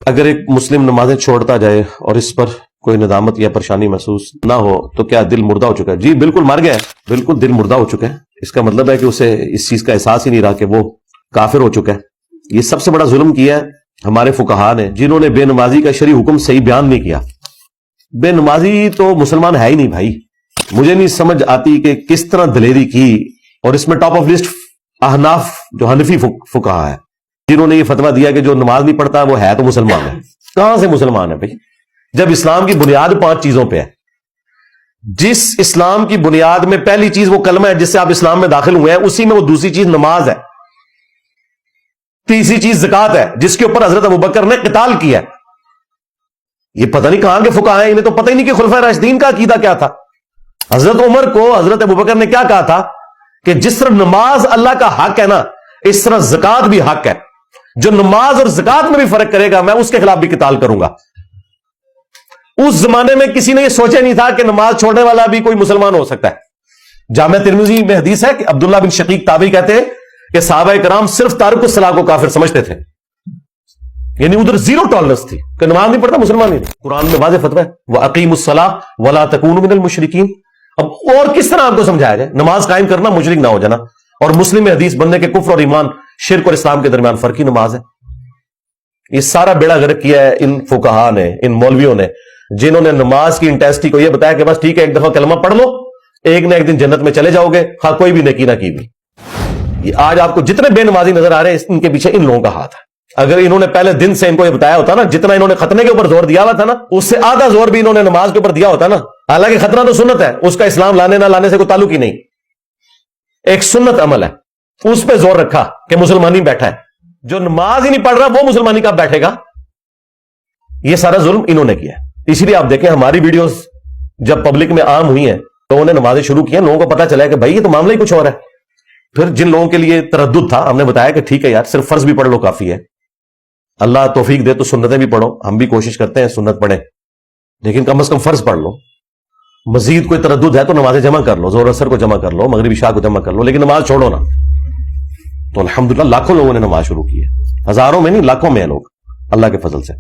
اگر ایک مسلم نمازیں چھوڑتا جائے اور اس پر کوئی ندامت یا پریشانی محسوس نہ ہو تو کیا دل مردہ ہو چکا ہے؟ جی بالکل مر گیا ہے، بالکل دل مردہ ہو چکا ہے. اس کا مطلب ہے کہ اسے اس چیز کا احساس ہی نہیں رہا کہ وہ کافر ہو چکا ہے. یہ سب سے بڑا ظلم کیا ہے ہمارے فقہا نے، جنہوں نے بے نمازی کا شرعی حکم صحیح بیان نہیں کیا. بے نمازی تو مسلمان ہے ہی نہیں بھائی. مجھے نہیں سمجھ آتی کہ کس طرح دلیری کی، اور اس میں ٹاپ آف لسٹ احناف جو حنفی فقہا ہے، جنہوں نے یہ فتویٰ دیا کہ جو نماز نہیں پڑھتا وہ ہے تو مسلمان ہے. کہاں سے مسلمان ہے بھائی؟ جب اسلام کی بنیاد 5 چیزوں پہ ہے. جس اسلام کی بنیاد میں پہلی چیز وہ کلمہ ہے جس سے آپ اسلام میں داخل ہوئے ہیں، اسی میں وہ دوسری چیز نماز ہے، تیسری چیز زکوٰۃ ہے جس کے اوپر حضرت ابوبکر نے قتال کیا ہے. یہ پتہ نہیں کہاں کے فقہا ہیں، انہیں تو پتہ ہی نہیں کہ خلفائے راشدین کا عقیدہ کیا تھا. حضرت عمر کو حضرت ابوبکر نے کیا کہا تھا کہ جس طرح نماز اللہ کا حق ہے نا، اس طرح زکوٰۃ بھی حق ہے. جو نماز اور زکوٰۃ میں بھی فرق کرے گا میں اس کے خلاف بھی قتال کروں گا. اس زمانے میں کسی نے یہ سوچا نہیں تھا کہ نماز چھوڑنے والا بھی کوئی مسلمان ہو سکتا ہے. جامع ترمذی میں حدیث ہے کہ عبداللہ بن شقیق تابعی کہتے ہیں کہ صحابہ کرام صرف تارک الصلاۃ کو کافر سمجھتے تھے، یعنی ادھر زیرو ٹالرنس تھی کہ نماز نہیں پڑھتا مسلمان نہیں. قرآن میں واضح فتویٰ ہے وَأَقِیمُوا الصَّلَاةَ وَلَا تَكُونُوا مِنَ الْمُشْرِکِینَ. اب اور کس طرح آپ کو سمجھایا جائے؟ نماز قائم کرنا، مشرک نہ ہو جانا. اور مسلم میں حدیث بننے کے کفر اور ایمان، شرک اور اسلام کے درمیان فرق ہی نماز ہے. یہ سارا بیڑا غرق کیا ہے ان فقہا نے، ان مولویوں نے، جنہوں نے نماز کی انٹینسٹی کو یہ بتایا کہ بس ٹھیک ہے ایک دفعہ کلمہ پڑھ لو، ایک نہ ایک دن جنت میں چلے جاؤ گے، خواہ کوئی بھی نیکی نہ کی بھی. یہ آج آپ کو جتنے بے نمازی نظر آ رہے ہیں ان کے پیچھے ان لوگوں کا ہاتھ ہے. اگر انہوں نے پہلے دن سے ان کو یہ بتایا ہوتا نا، جتنا انہوں نے ختنے کے اوپر زور دیا ہوا تھا نا، اس سے آدھا زور بھی انہوں نے نماز کے اوپر دیا ہوتا نا. حالانکہ ختنہ تو سنت ہے، اس کا اسلام لانے نہ لانے سے کوئی تعلق ہی نہیں، ایک سنت عمل ہے، اس پہ زور رکھا کہ مسلمانی بیٹھا ہے. جو نماز ہی نہیں پڑھ رہا وہ مسلمانی کب بیٹھے گا؟ یہ سارا ظلم انہوں نے کیا ہے. اسی لیے آپ دیکھیں ہماری ویڈیوز جب پبلک میں عام ہوئی ہیں تو انہوں نے نمازیں شروع کی ہیں، لوگوں کو پتا چلا کہ بھائی یہ تو معاملہ ہی کچھ اور ہے. پھر جن لوگوں کے لیے تردد تھا ہم نے بتایا کہ ٹھیک ہے یار صرف فرض بھی پڑھ لو کافی ہے، اللہ توفیق دے تو سنتیں بھی پڑھو. ہم بھی کوشش کرتے ہیں سنت پڑھیں، لیکن کم از کم فرض پڑھ لو. مزید کوئی تردد ہے تو نمازیں جمع کر لو، ظہر اثر کو جمع کر لو، مغرب عشاء کو جمع کر لو، لیکن نماز چھوڑو نا. تو الحمدللہ لاکھوں لوگوں نے نماز شروع کی ہے، ہزاروں میں نہیں لاکھوں میں ہیں لوگ اللہ کے فضل سے.